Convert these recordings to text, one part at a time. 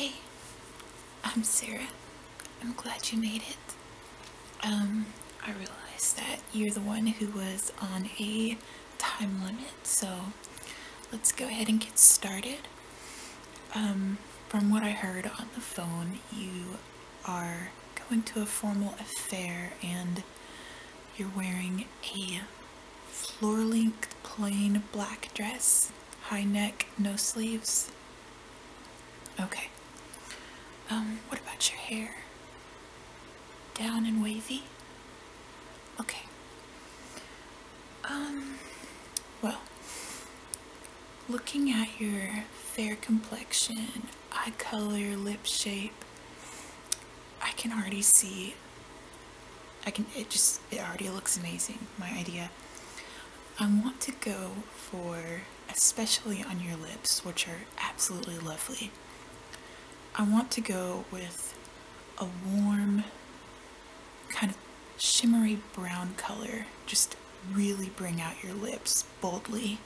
Hey, I'm Sarah. I'm glad you made it. I realized that you're the one who was on a time limit, so let's go ahead and get started. From what I heard on the phone, you are going to a formal affair and you're wearing a floor-length plain black dress, high neck, no sleeves. Okay. What about your hair? Down and wavy? Okay. Well, looking at your fair complexion, eye color, lip shape, I can already see, it already looks amazing, my idea. I want to go for, especially on your lips, which are absolutely lovely, I want to go with a warm, kind of shimmery brown color. Just really bring out your lips boldly.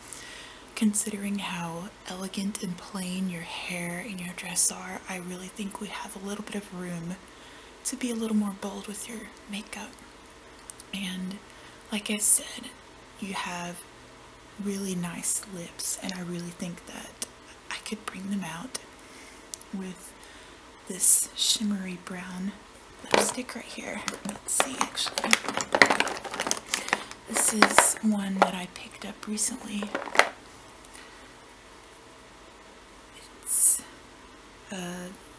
Considering how elegant and plain your hair and your dress are, I really think we have a little bit of room to be a little more bold with your makeup. And like I said, you have really nice lips, and I really think that I could bring them out with this shimmery brown lipstick right here. Let's see, actually. This is one that I picked up recently. It's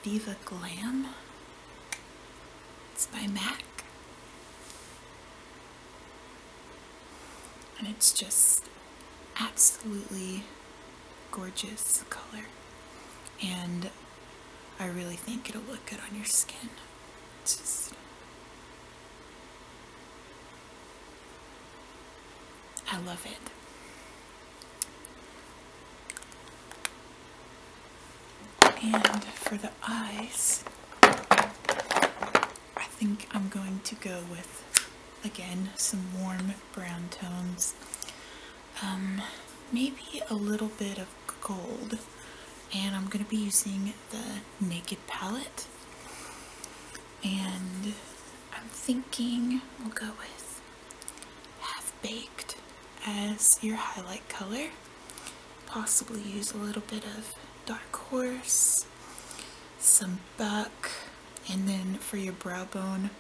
Viva Glam. It's by MAC. And it's just absolutely gorgeous color. And I really think it'll look good on your skin. It's just, I love it. And for the eyes, I think I'm going to go with, again, some warm brown tones. Maybe a little bit of gold. And I'm going to be using the Naked palette. And I'm thinking we'll go with Half Baked as your highlight color. Possibly use a little bit of Dark Horse, some Buck, and then for your brow bone,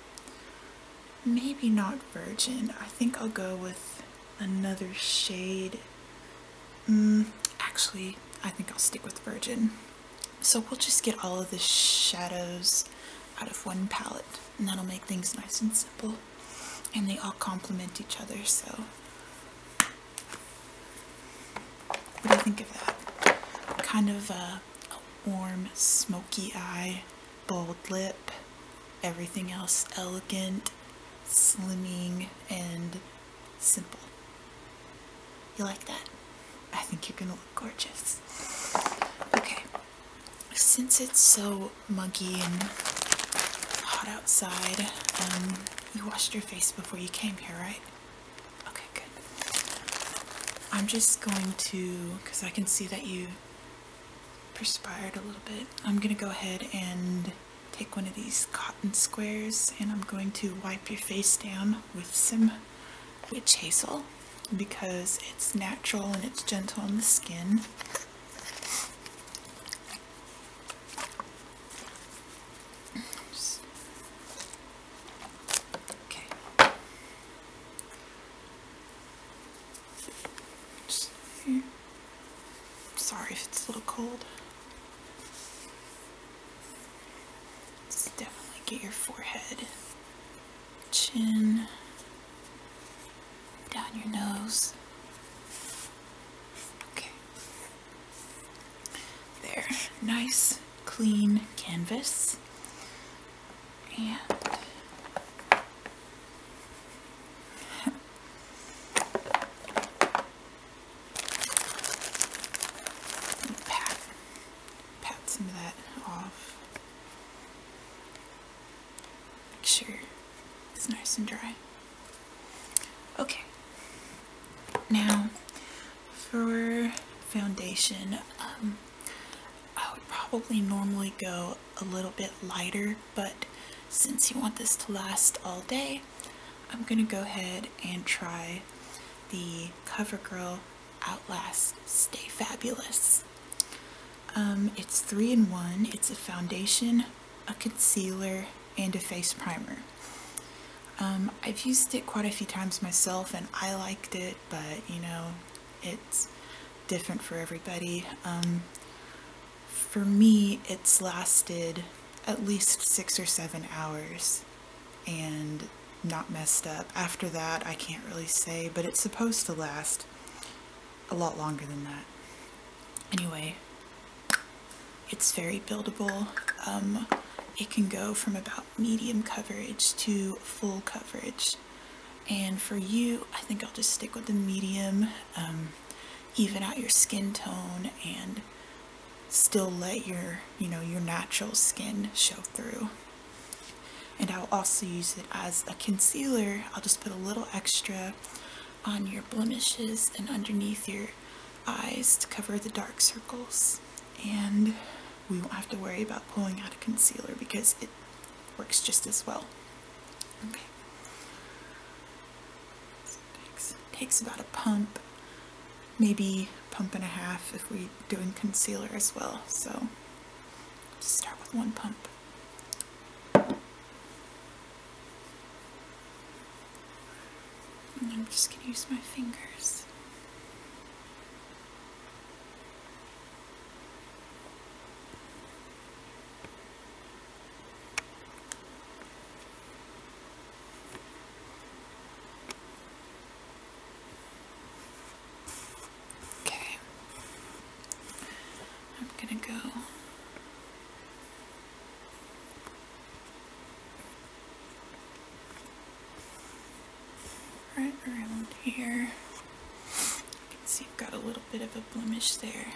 maybe not Virgin. I think I'll go with another shade. Actually, I think I'll stick with Virgin. So we'll just get all of the shadows out of one palette, and that'll make things nice and simple. And they all complement each other, so what do you think of that? Kind of a warm, smoky eye, bold lip, everything else elegant, slimming, and simple. You like that? I think you're gonna look gorgeous. Okay, since it's so muggy and hot outside, you washed your face before you came here, right? Okay, good. I'm just going to, because I can see that you perspired a little bit, I'm gonna go ahead and take one of these cotton squares, and I'm going to wipe your face down with some witch hazel, because it's natural and it's gentle on the skin. Okay. Just here. Sorry if it's a little cold. Let's definitely get your forehead, chin, down your nose. Okay. There. Nice, clean canvas. And pat some of that off. Make sure it's nice and dry. Okay. Now, for foundation, I would probably probably normally go a little bit lighter, but since you want this to last all day, I'm gonna go ahead and try the CoverGirl Outlast Stay Fabulous. It's 3-in-1. It's a foundation, a concealer, and a face primer. I've used it quite a few times myself and I liked it, but you know, it's different for everybody. For me, it's lasted at least 6 or 7 hours and not messed up. After that, I can't really say, but it's supposed to last a lot longer than that. Anyway, it's very buildable. It can go from about medium coverage to full coverage. And for you, I think I'll just stick with the medium, even out your skin tone and still let your, your natural skin show through. And I'll also use it as a concealer. I'll just put a little extra on your blemishes and underneath your eyes to cover the dark circles. And we won't have to worry about pulling out a concealer because it works just as well. Okay. So it takes about a pump, maybe a pump and a half if we're doing concealer as well. So just start with one pump. And I'm just going to use my fingers. Okay. I'm going to go right around here. You can see I've got a little bit of a blemish there.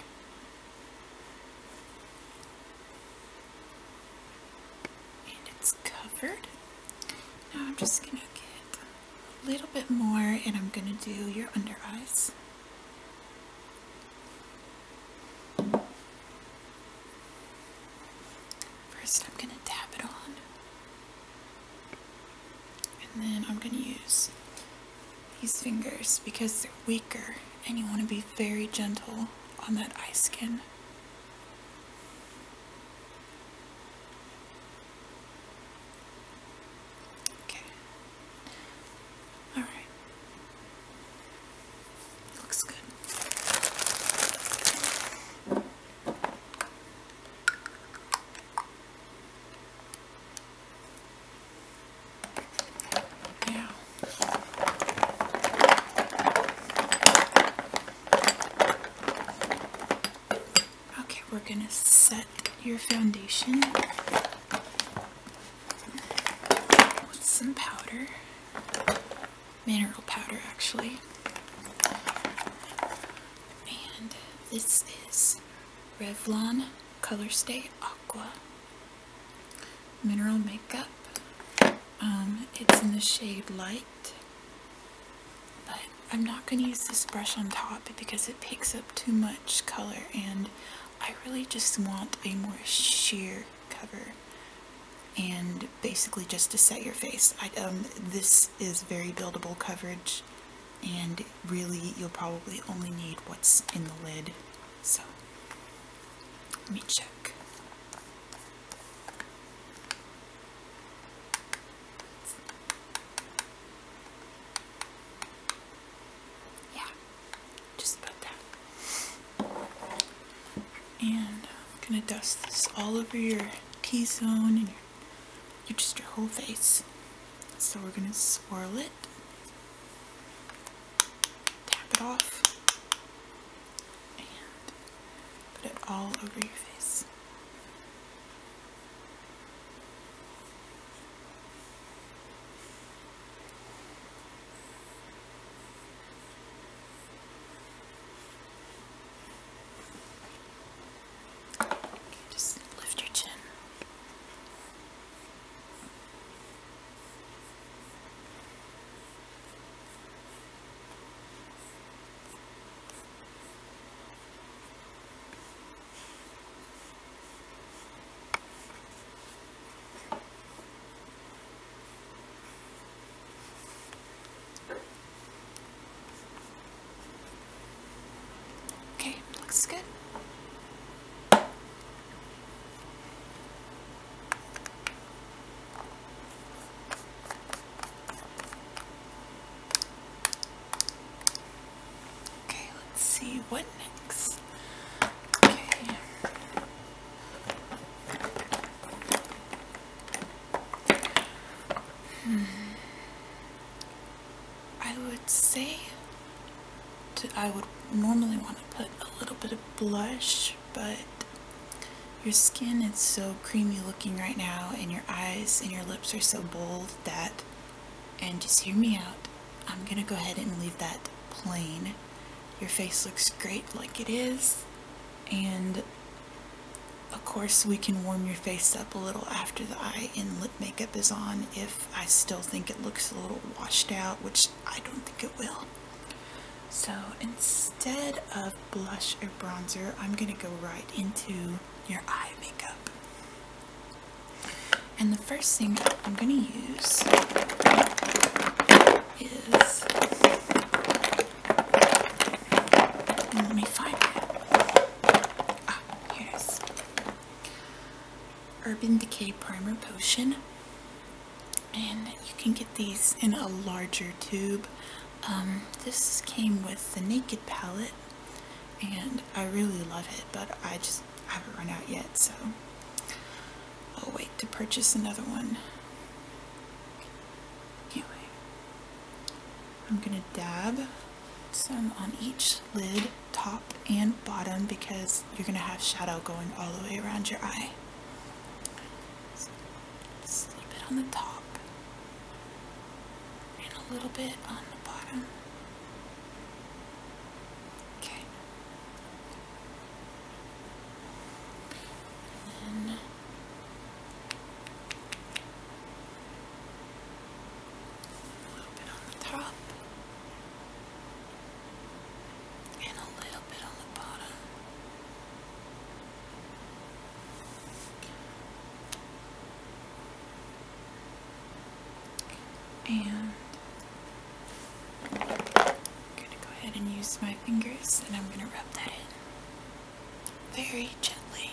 And it's covered. Now I'm just going to get a little bit more and I'm going to do your under eyes. First I'm going to dab it on. And then I'm going to use these fingers because they're weaker and you want to be very gentle on that eye skin. Okay. Alright. Looks good. Now, okay, we're going to set your foundation with some powder, mineral powder actually, and this is Revlon Color Stay Aqua Mineral Makeup. It's in the shade Light, but I'm not going to use this brush on top because it picks up too much color and I really just want a more sheer cover and basically just to set your face. This is very buildable coverage and really you'll probably only need what's in the lid. So let me check. Yeah, just about that. And I'm gonna dust this all over your T-zone and just your whole face. So we're gonna swirl it, tap it off, and put it all over your face. Okay, just lift your chin. looks good. Okay, let's see what next. Okay. I would say I would normally want to put a little bit of blush, but your skin is so creamy looking right now, and your eyes and your lips are so bold that, and just hear me out, I'm gonna go ahead and leave that plain. Your face looks great like it is, and of course we can warm your face up a little after the eye and lip makeup is on if I still think it looks a little washed out, which I don't think it will. So instead of blush or bronzer, I'm gonna go right into your eye makeup. And the first thing I'm gonna use is, let me find it. Ah, here it is. Urban Decay Primer Potion. And you can get these in a larger tube. This came with the Naked palette, and I really love it, but I just haven't run out yet, so I'll wait to purchase another one. Anyway, I'm gonna dab some on each lid, top and bottom, because you're gonna have shadow going all the way around your eye. So just a little bit on the top and a little bit on the bottom. Okay. And then a little bit on the top and a little bit on the bottom. And I'm going to go ahead and use my fingers, and I'm going to rub that in very gently.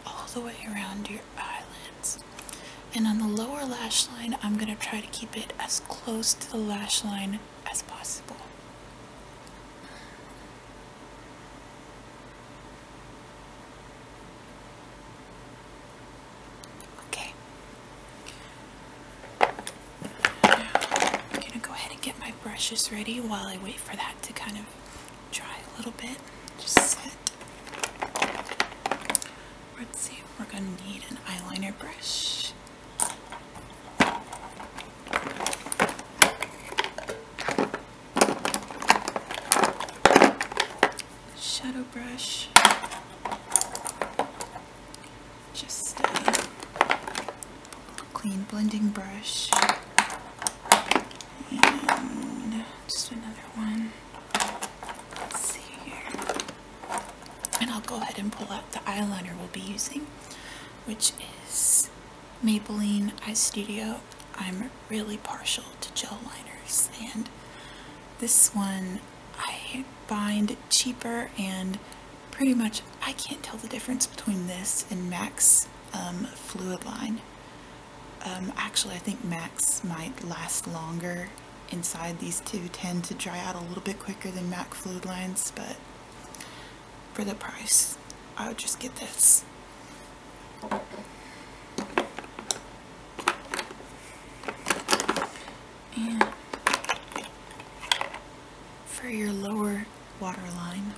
All the way around your eyelids. And on the lower lash line, I'm going to try to keep it as close to the lash line as possible. Okay. Now, I'm going to go ahead and get my brushes ready while I wait for that to kind of dry a little bit. Just set. Let's see, we're going to need an eyeliner brush. Shadow brush. Just a clean blending brush. And just another one. Let's see here. And I'll go ahead and pull out the eyeliner we'll be using, which is Maybelline Eye Studio. I'm really partial to gel liners, and this one I find cheaper, and pretty much I can't tell the difference between this and MAC's fluid line. Actually, I think MAC's might last longer inside. These two tend to dry out a little bit quicker than MAC fluid lines, but for the price, I would just get this. And for your lower waterline,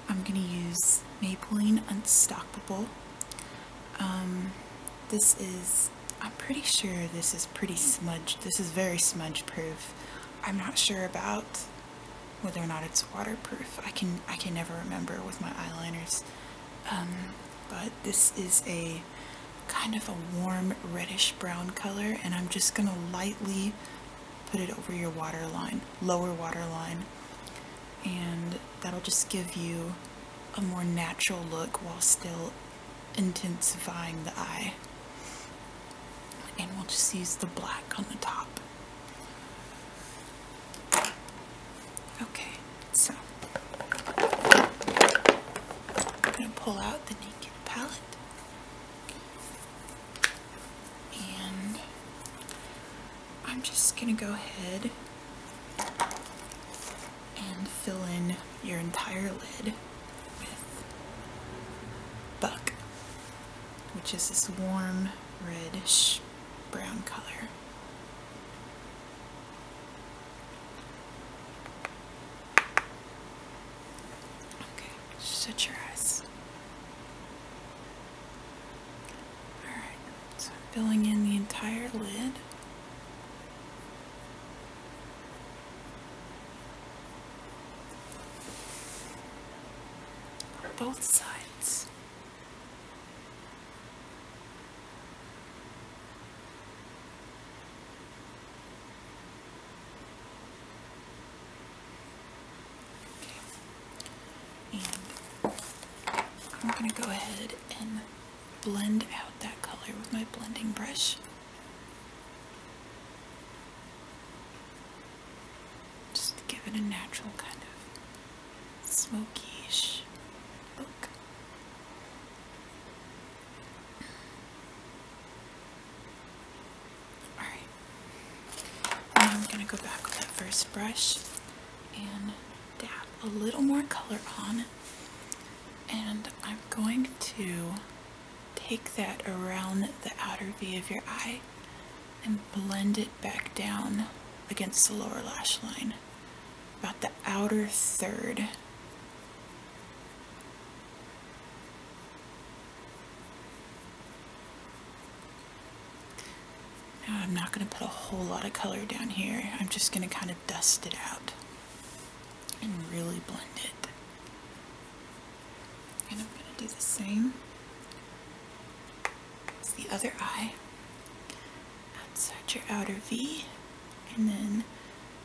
I'm going to use Maybelline Unstoppable. This is, I'm pretty sure this is pretty smudge. This is very smudge proof. I'm not sure about whether or not it's waterproof. I can never remember with my eyeliners. But this is a kind of a warm reddish brown color, and I'm just gonna lightly put it over your waterline, lower waterline, and that'll just give you a more natural look while still intensifying the eye. and we'll just use the black on the top. Okay, so I'm going to pull out the Naked palette, and I'm just going to go ahead and fill in your entire lid with Buck, which is this warm reddish brown color. Okay, shut your eyes. Alright, so I'm filling in the entire lid. Both sides. Okay. And I'm going to go ahead and blend out that color with my blending brush. Just to give it a natural kind of smoky-ish look. Alright, now I'm going to go back with that first brush and dab a little more color on, and I'm going to take that around the outer V of your eye and blend it back down against the lower lash line, about the outer third. Now I'm not going to put a whole lot of color down here. I'm just going to kind of dust it out and really blend it. And I'm going to do the same as the other eye. Outside your outer V, and then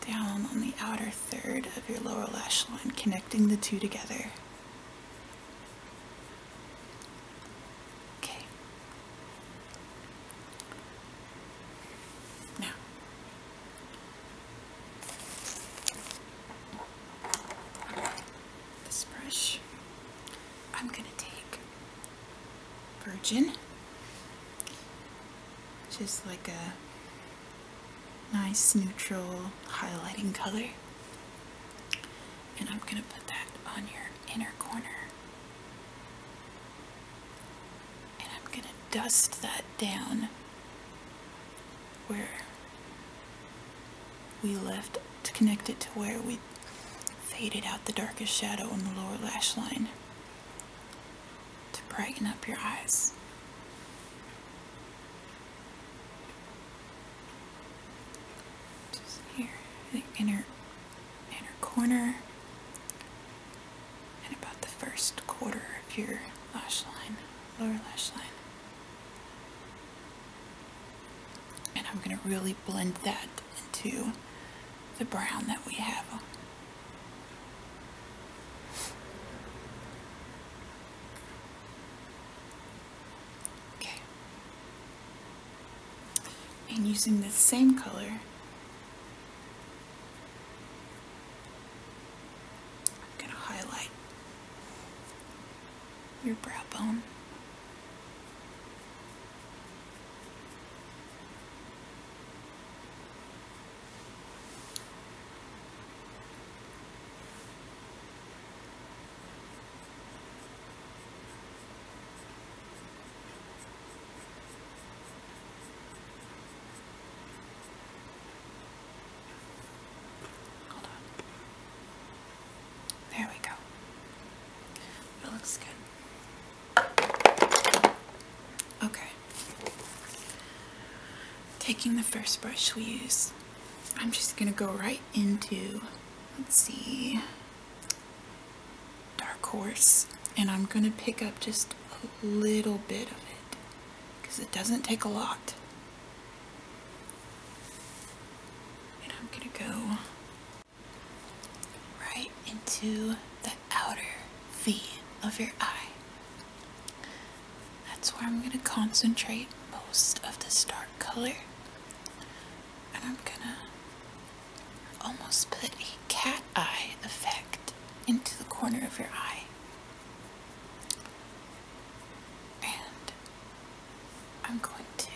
down on the outer third of your lower lash line, connecting the two together. Okay. Now, this brush, I'm going to take Virgin, which is like a nice neutral highlighting color, and I'm going to put that on your inner corner, and I'm going to dust that down where we left to connect it to where we faded out the darkest shadow on the lower lash line to brighten up your eyes. Here, the inner corner, and about the first quarter of your lash line, lower lash line. And I'm going to really blend that into the brown that we have. Okay. And using the same color, your brow bone. Hold on. There we go. It looks good. Okay, taking the first brush we use, I'm just going to go right into, let's see, Dark Horse, and I'm going to pick up just a little bit of it, because it doesn't take a lot. And I'm going to go right into the outer V of your eye. That's where I'm going to concentrate most of this dark color. color. And I'm gonna almost put a cat eye effect into the corner of your eye. And I'm going to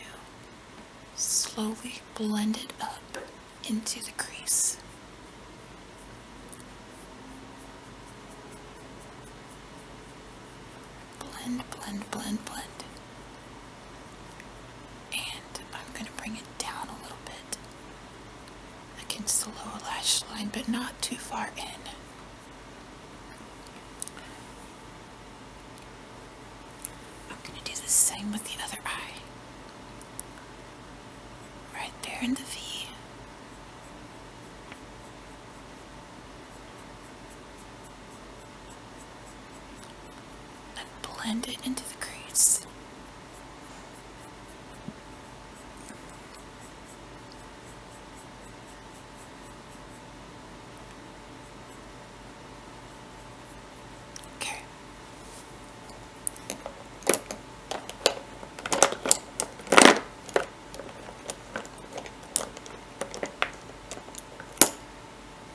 slowly blend it up into the crease. Blend, blend, blend, blend. And I'm going to bring it down a little bit against the lower lash line, but not too far in. I'm going to do the same with the other eye. Right there in the V. And blend it into the crease. Okay.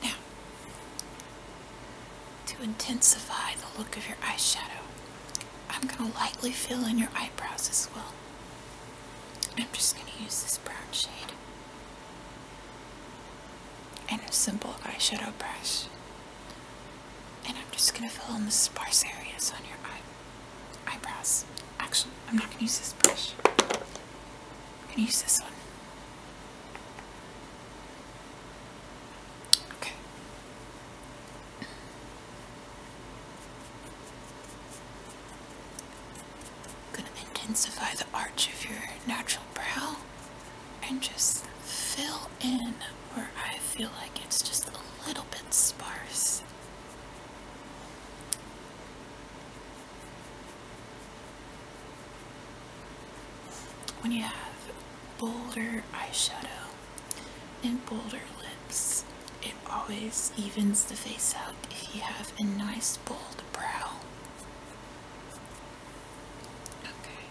Now, to intensify the look of your eyeshadow, I'm going to lightly fill in your eyebrows as well. I'm just going to use this brown shade and a simple eyeshadow brush. And I'm just going to fill in the sparse areas on your eyebrows. Actually, I'm not going to use this brush. I'm going to use this one. Okay. I'm going to intensify the arch of your natural brow and just fill in where I feel like it's just a little bit sparse. When you have bolder eyeshadow and bolder lips, it always evens the face out if you have a nice bold brow. Okay.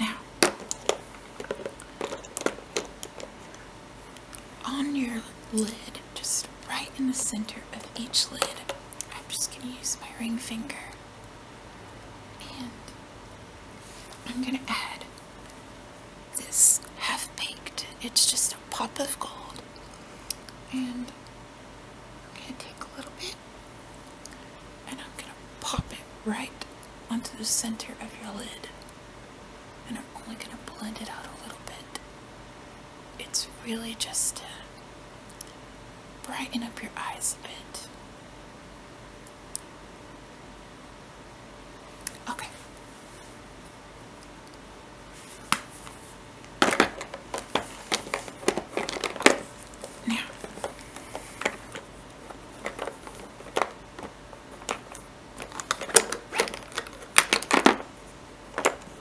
Now, on your lid, just right in the center of each lid, I'm just going to use my ring finger. And I'm going to add this half-baked. It's just a pop of gold. And I'm going to take a little bit and I'm going to pop it right onto the center of your lid. And I'm only going to blend it out a little bit. It's really just to brighten up your eyes a bit. Okay. Now,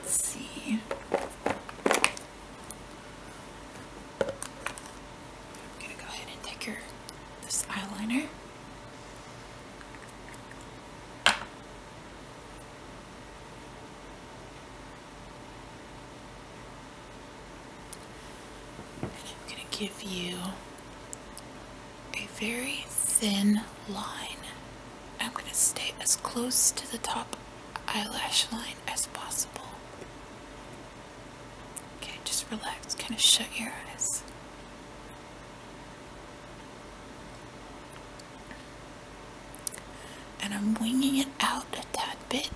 let's see. I'm gonna go ahead and take this eyeliner. And I'm gonna give you a very thin line. I'm going to stay as close to the top eyelash line as possible. Okay, just relax, kind of shut your eyes. And I'm winging it out a tad bit.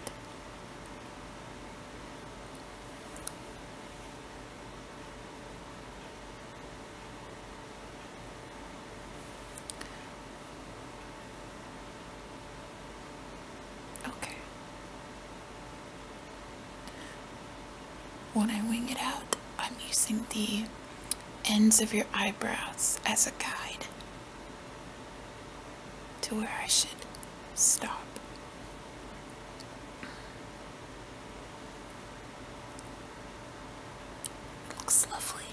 When I wing it out, I'm using the ends of your eyebrows as a guide to where I should stop. It looks lovely.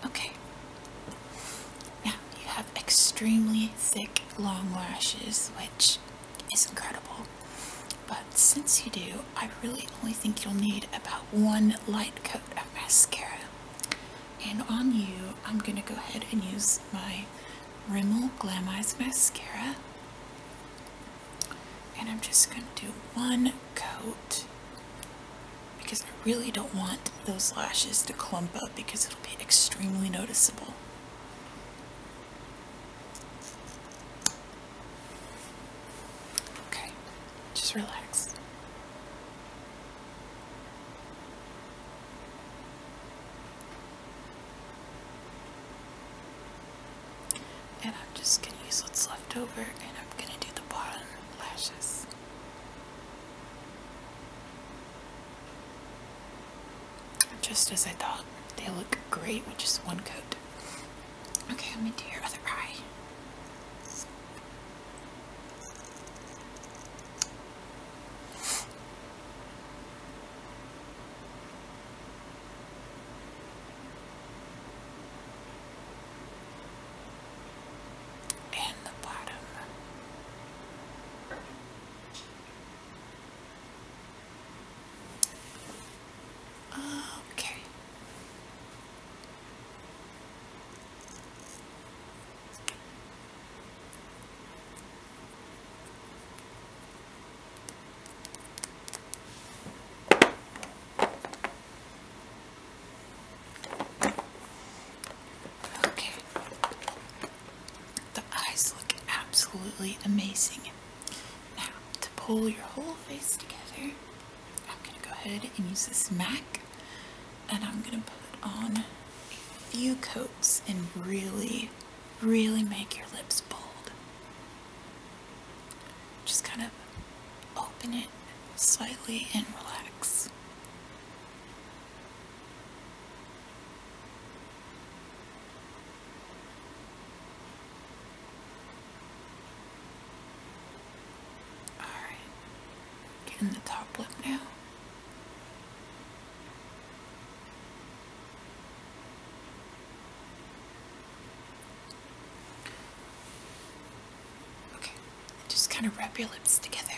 Okay, long lashes, which is incredible. But since you do, I really only think you'll need about one light coat of mascara. And on you, I'm going to go ahead and use my Rimmel Glam Eyes mascara. And I'm just going to do one coat because I really don't want those lashes to clump up because it'll be extremely noticeable. Okay, just relax. And I'm just going to use what's left over and I'm going to do the bottom lashes. Just as I thought, they look great with just one coat. Okay, I'm into your other eye. And the bottom. Okay. Okay. The eyes look absolutely amazing. Now, to pull your whole face together, I'm going to go ahead and use this MAC, and I'm going to put on a few coats and really make your lips bold. Just kind of open it slightly and relax. Alright, get in the top lip now. Okay, just kind of wrap your lips together.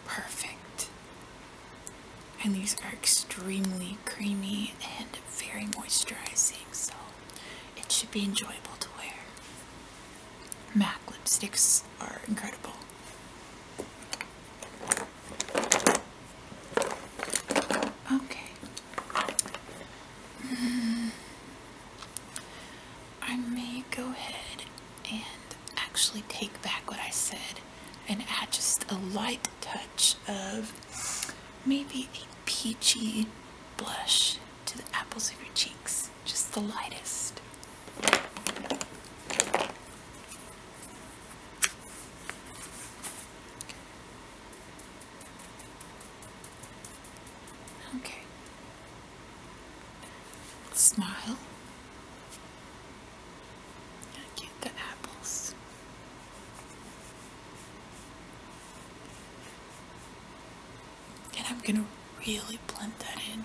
Perfect. And these are extremely creamy and very moisturizing, so it should be enjoyable to wear. MAC lipsticks are incredible. Okay. I may go ahead and actually take back what I said and add just a light touch of maybe a peachy blush to the apples of your cheeks. Just the lightest. Okay. Smile. Get the apples. And I'm gonna really blend that in